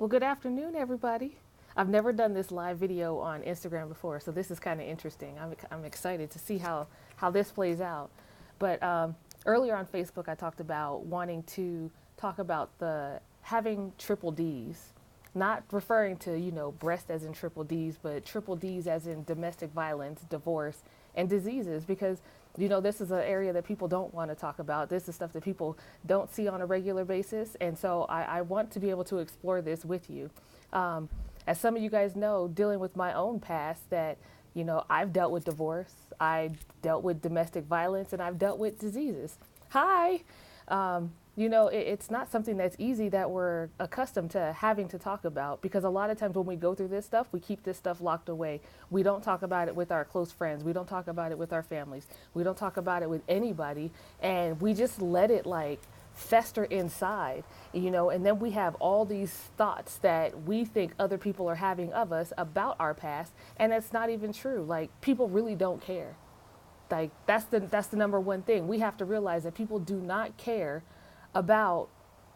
Well, good afternoon, everybody. I've never done this live video on Instagram before, so this is kind of interesting. I'm excited to see how this plays out. But earlier on Facebook, I talked about wanting to talk about the having triple D's, not referring to, breast as in triple D's, but triple D's as in domestic violence, divorce, and diseases, because this is an area that people don't want to talk about. This is stuff that people don't see on a regular basis. And so I want to be able to explore this with you. As some of you guys know, dealing with my own past, that, I've dealt with divorce, I dealt with domestic violence, and I've dealt with diseases. Hi. It's not something that's easy that we're accustomed to having to talk about, because a lot of times when we go through this stuff, we keep this stuff locked away. We don't talk about it with our close friends. We don't talk about it with our families. We don't talk about it with anybody. And we just let it like fester inside, and then we have all these thoughts that we think other people are having of us about our past. And it's not even true. Like, people really don't care. Like, that's the number one thing. We have to realize that people do not care about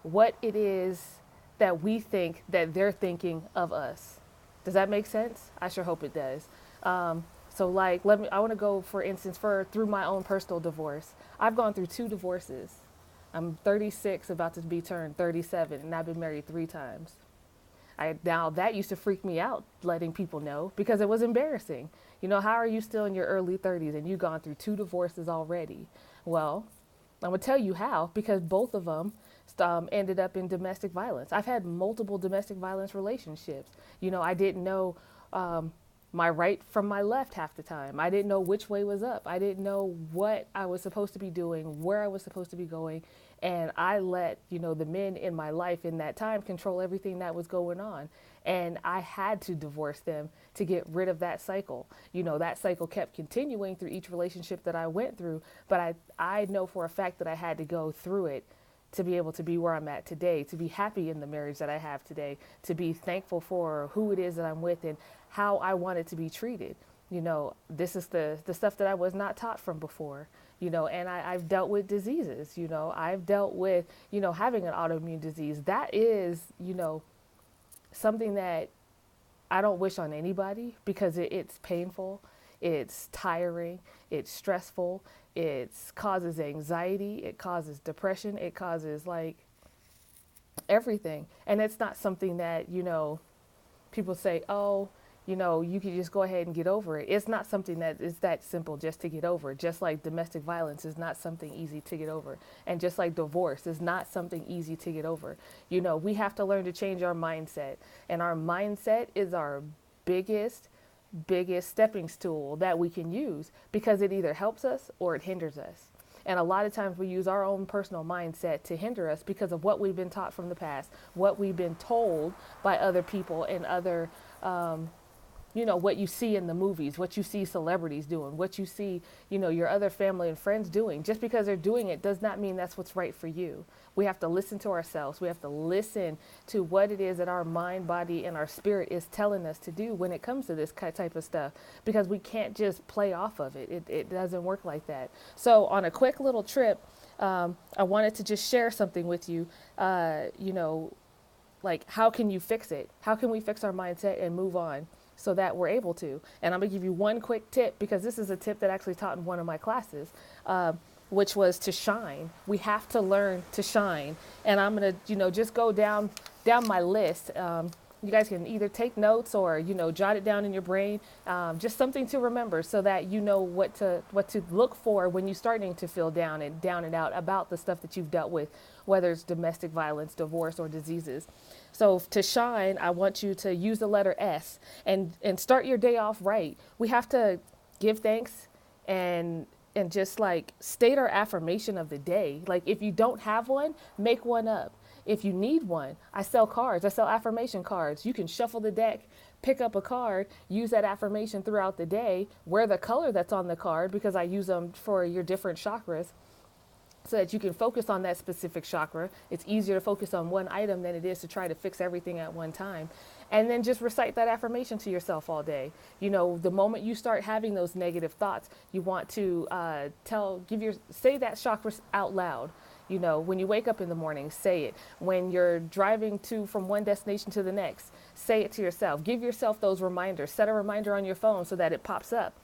what it is that we think that they're thinking of us. Does that make sense? I sure hope it does. So like, I want to go, for instance, through my own personal divorce. I've gone through 2 divorces. I'm 36, about to be turned 37, and I've been married 3 times. Now that used to freak me out, letting people know, because it was embarrassing. How are you still in your early 30s and you've gone through 2 divorces already? Well, I'm going to tell you how, because both of them ended up in domestic violence. I've had multiple domestic violence relationships. I didn't know my right from my left half the time. I didn't know which way was up. I didn't know what I was supposed to be doing, where I was supposed to be going. And I let, the men in my life in that time control everything that was going on. And I had to divorce them to get rid of that cycle. That cycle kept continuing through each relationship that I went through. But I know for a fact that I had to go through it to be able to be where I'm at today, to be happy in the marriage that I have today, to be thankful for who it is that I'm with and how I want it to be treated. This is the stuff that I was not taught from before, and I've dealt with diseases. I've dealt with, having an autoimmune disease. That is, something that I don't wish on anybody, because it's painful, it's tiring, it's stressful, it causes anxiety, it causes depression, it causes like everything. And it's not something that, people say, oh, you can just go ahead and get over it. It's not something that is that simple just to get over. Just like domestic violence is not something easy to get over. And just like divorce is not something easy to get over. We have to learn to change our mindset. And our mindset is our biggest stepping stool that we can use, because it either helps us or it hinders us. And a lot of times we use our own personal mindset to hinder us because of what we've been taught from the past, what we've been told by other people and other, what you see in the movies, what you see celebrities doing, what you see, your other family and friends doing. Just because they're doing it does not mean that's what's right for you. We have to listen to ourselves. We have to listen to what it is that our mind, body, and our spirit is telling us to do when it comes to this type of stuff, because we can't just play off of it. It doesn't work like that. So on a quick little trip, I wanted to just share something with you, like, how can you fix it? How can we fix our mindset and move on so that we're able to? And I'm going to give you one quick tip, because this is a tip that I actually taught in one of my classes, which was to shine. We have to learn to shine. And I'm going to, just go down my list. You guys can either take notes or, jot it down in your brain, just something to remember, so that you know what to look for when you're starting to feel down and out about the stuff that you've dealt with, whether it's domestic violence, divorce, or diseases. So to shine, I want you to use the letter S and start your day off right. We have to give thanks and just like state our affirmation of the day. Like, if you don't have one, make one up. If you need one, I sell cards. I sell affirmation cards. You can shuffle the deck, pick up a card, use that affirmation throughout the day, wear the color that's on the card, because I use them for your different chakras, so that you can focus on that specific chakra. It's easier to focus on one item than it is to try to fix everything at one time. And then just recite that affirmation to yourself all day. The moment you start having those negative thoughts, you want to say that chakra out loud. You know, when you wake up in the morning, say it. When you're driving from one destination to the next, say it to yourself. Give yourself those reminders. Set a reminder on your phone so that it pops up.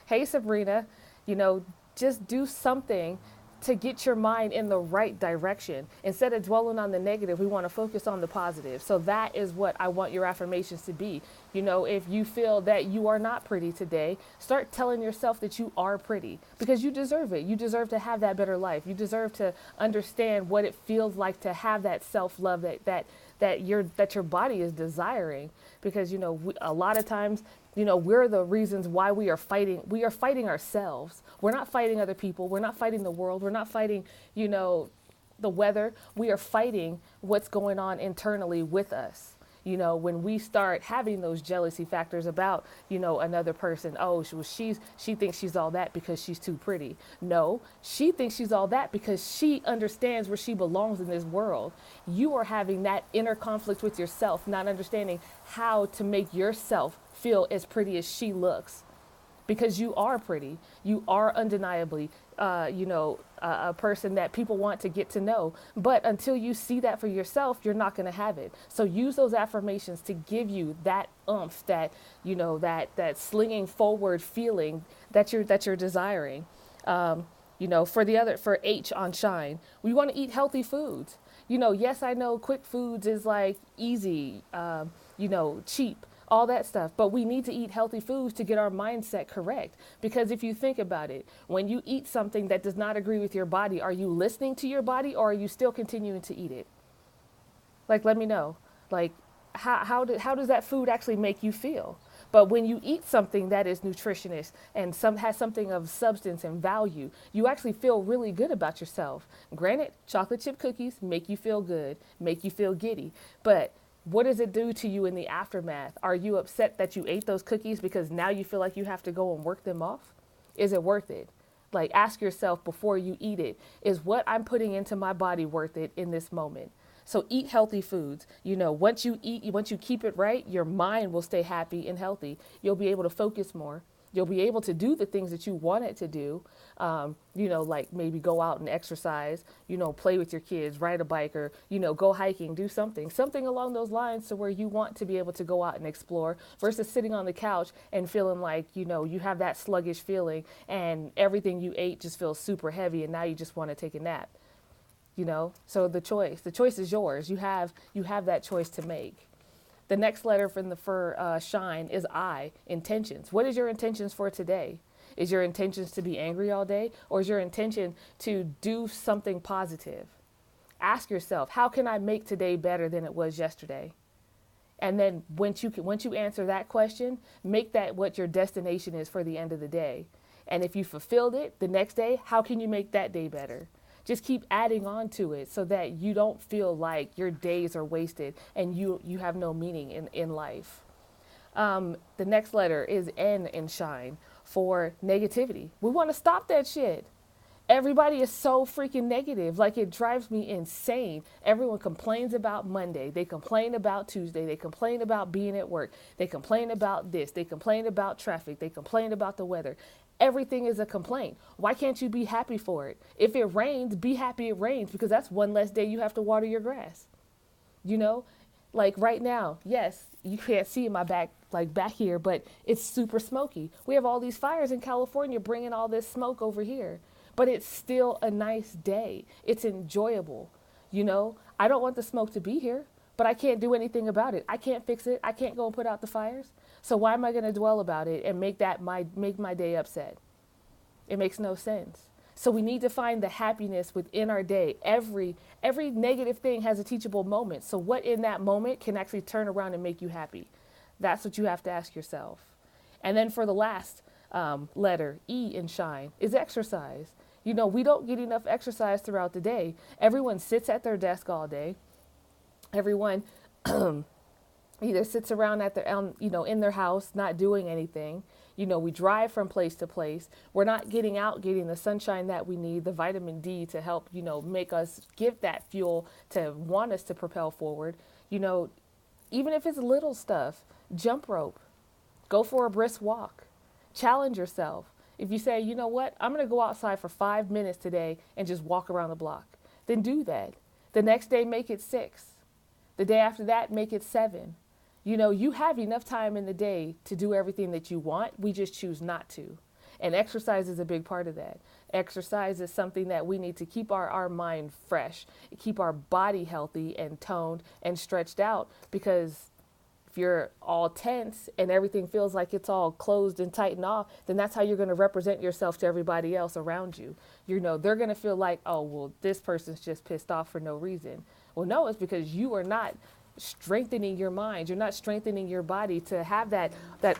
Hey, Sabrina, you know, just do something to get your mind in the right direction. Instead of dwelling on the negative, we want to focus on the positive. So that is what I want your affirmations to be. You know, if you feel that you are not pretty today, start telling yourself that you are pretty, because you deserve it. You deserve to have that better life. You deserve to understand what it feels like to have that self-love that your body is desiring. Because, you know, a lot of times, you know, we're the reasons why we are fighting. We are fighting ourselves. We're not fighting other people. We're not fighting the world. We're not fighting, you know, the weather. We are fighting what's going on internally with us. You know, when we start having those jealousy factors about, you know, another person, oh, she thinks she's all that because she's too pretty. No, she thinks she's all that because she understands where she belongs in this world. You are having that inner conflict with yourself, not understanding how to make yourself feel as pretty as she looks. Because you are pretty. You are undeniably, a person that people want to get to know. But until you see that for yourself, you're not going to have it. So use those affirmations to give you that oomph, that, you know, that slinging forward feeling that you're desiring. For H on Shine, we want to eat healthy foods. You know, yes, I know quick foods is like easy, cheap, all that stuff. But we need to eat healthy foods to get our mindset correct. Because if you think about it, when you eat something that does not agree with your body, are you listening to your body or are you still continuing to eat it? Like, let me know. Like, how does that food actually make you feel? But when you eat something that is nutritious and has something of substance and value, you actually feel really good about yourself. Granted, chocolate chip cookies make you feel good, make you feel giddy, but what does it do to you in the aftermath? Are you upset that you ate those cookies because now you feel like you have to go and work them off? Is it worth it? Like, ask yourself before you eat it, is what I'm putting into my body worth it in this moment? So eat healthy foods. You know, once you keep it right, your mind will stay happy and healthy. You'll be able to focus more. You'll be able to do the things that you wanted to do, like maybe go out and exercise, you know, play with your kids, ride a bike, or, you know, go hiking, do something along those lines to where you want to be able to go out and explore versus sitting on the couch and feeling like, you know, you have that sluggish feeling and everything you ate just feels super heavy and now you just want to take a nap, you know? So the choice is yours. You have that choice to make. The next letter for Shine is I, intentions. What is your intentions for today? Is your intentions to be angry all day, or is your intention to do something positive? Ask yourself, how can I make today better than it was yesterday? And then once you answer that question, make that what your destination is for the end of the day. And if you fulfilled it the next day, how can you make that day better? Just keep adding on to it so that you don't feel like your days are wasted and you have no meaning in life. The next letter is N in Shine for negativity. We want to stop that shit. Everybody is so freaking negative. Like, it drives me insane. Everyone complains about Monday. They complain about Tuesday. They complain about being at work. They complain about this. They complain about traffic. They complain about the weather. Everything is a complaint. Why can't you be happy for it? If it rains, be happy it rains, because that's one less day you have to water your grass. You know, like right now, yes, you can't see in my back here, but it's super smoky. We have all these fires in California bringing all this smoke over here, but it's still a nice day. It's enjoyable. You know, I don't want the smoke to be here, but I can't do anything about it. I can't fix it. I can't go and put out the fires. So why am I going to dwell about it and make my day upset? It makes no sense. So we need to find the happiness within our day. Every negative thing has a teachable moment. So what in that moment can actually turn around and make you happy? That's what you have to ask yourself. And then for the last letter, E in Shine, is exercise. You know, we don't get enough exercise throughout the day. Everyone sits at their desk all day. Everyone either sits around in their house, not doing anything. You know, we drive from place to place. We're not getting the sunshine that we need, the vitamin D to help, you know, make us give that fuel to want us to propel forward. You know, even if it's little stuff, jump rope, go for a brisk walk, challenge yourself. If you say, you know what, I'm going to go outside for 5 minutes today and just walk around the block. then do that. The next day, make it 6. The day after that, make it 7. You know, you have enough time in the day to do everything that you want. We just choose not to. And exercise is a big part of that. Exercise is something that we need to keep our mind fresh, keep our body healthy and toned and stretched out, because if you're all tense and everything feels like it's all closed and tightened off, then that's how you're going to represent yourself to everybody else around you. You know, they're going to feel like, oh, well, this person's just pissed off for no reason. Well, no, it's because you are not strengthening your mind. You're not strengthening your body to have that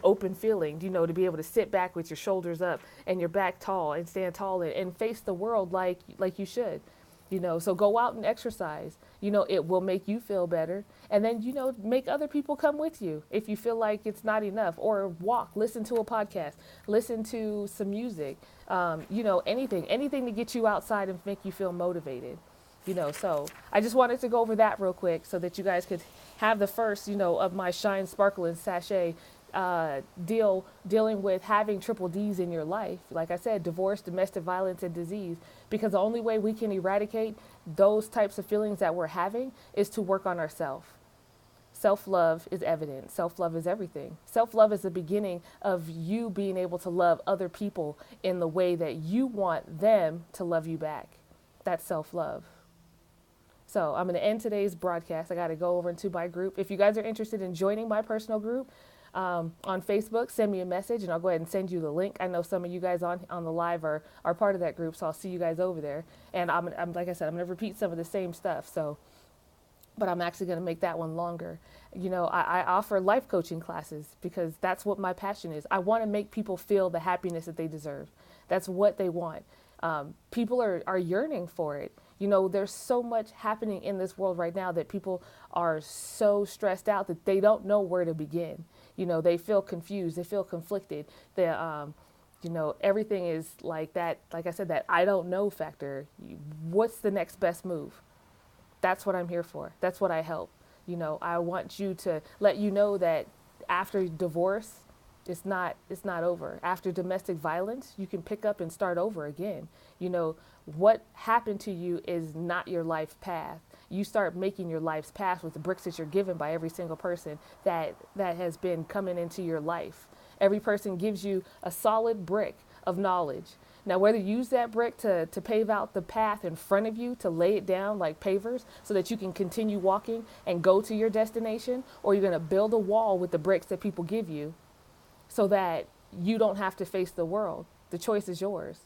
open feeling, you know, to be able to sit back with your shoulders up and your back tall and stand tall and face the world like you should. You know, so go out and exercise. You know, it will make you feel better. And then, you know, make other people come with you if you feel like it's not enough. Or walk, listen to a podcast, listen to some music, you know, anything to get you outside and make you feel motivated. You know, so I just wanted to go over that real quick so that you guys could have the first, you know, of my Shine, Sparkle, and Sachet dealing with having triple D's in your life. Like I said, divorce, domestic violence, and disease. Because the only way we can eradicate those types of feelings that we're having is to work on ourselves. Self-love is evident. Self-love is everything. Self-love is the beginning of you being able to love other people in the way that you want them to love you back. That's self-love. So I'm going to end today's broadcast. I got to go over into my group. If you guys are interested in joining my personal group on Facebook, send me a message and I'll go ahead and send you the link. I know some of you guys on the live are part of that group, so I'll see you guys over there. And I'm like I said, I'm going to repeat some of the same stuff. But I'm actually going to make that one longer. You know, I offer life coaching classes because that's what my passion is. I want to make people feel the happiness that they deserve. That's what they want. People are yearning for it. You know, there's so much happening in this world right now that people are so stressed out that they don't know where to begin. You know, they feel confused. They feel conflicted. You know, everything is like that. Like I said, that I don't know factor. What's the next best move? That's what I'm here for. That's what I help. You know, I want you to let you know that after divorce, it's not over. After domestic violence, you can pick up and start over again. You know, what happened to you is not your life path. You start making your life's path with the bricks that you're given by every single person that has been coming into your life. Every person gives you a solid brick of knowledge. Now, whether you use that brick to pave out the path in front of you, to lay it down like pavers so that you can continue walking and go to your destination, or you're going to build a wall with the bricks that people give you so that you don't have to face the world. The choice is yours.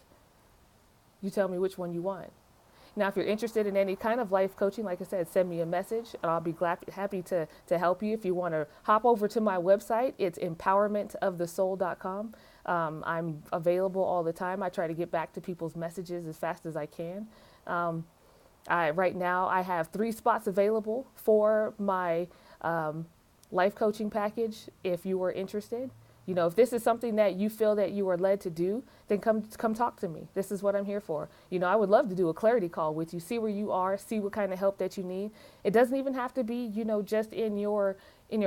You tell me which one you want. Now, if you're interested in any kind of life coaching, like I said, send me a message and I'll be happy to help you. If you want to hop over to my website, it's empowermentofthesoul.com. I'm available all the time. I try to get back to people's messages as fast as I can. Right now, I have 3 spots available for my life coaching package if you are interested. You know, if this is something that you feel that you are led to do, then come talk to me. This is what I'm here for. You know, I would love to do a clarity call with you, see where you are, see what kind of help that you need. It doesn't even have to be, you know, just in your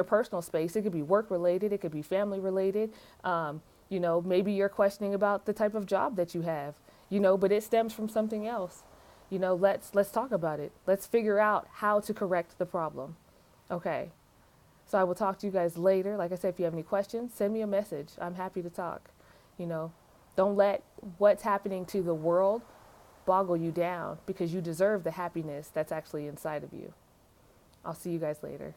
personal space. It could be work related. It could be family related. You know, maybe you're questioning about the type of job that you have, you know, but it stems from something else. You know, let's talk about it. Let's figure out how to correct the problem. Okay. So I will talk to you guys later. Like I said, if you have any questions, send me a message. I'm happy to talk. You know, don't let what's happening to the world boggle you down, because you deserve the happiness that's actually inside of you. I'll see you guys later.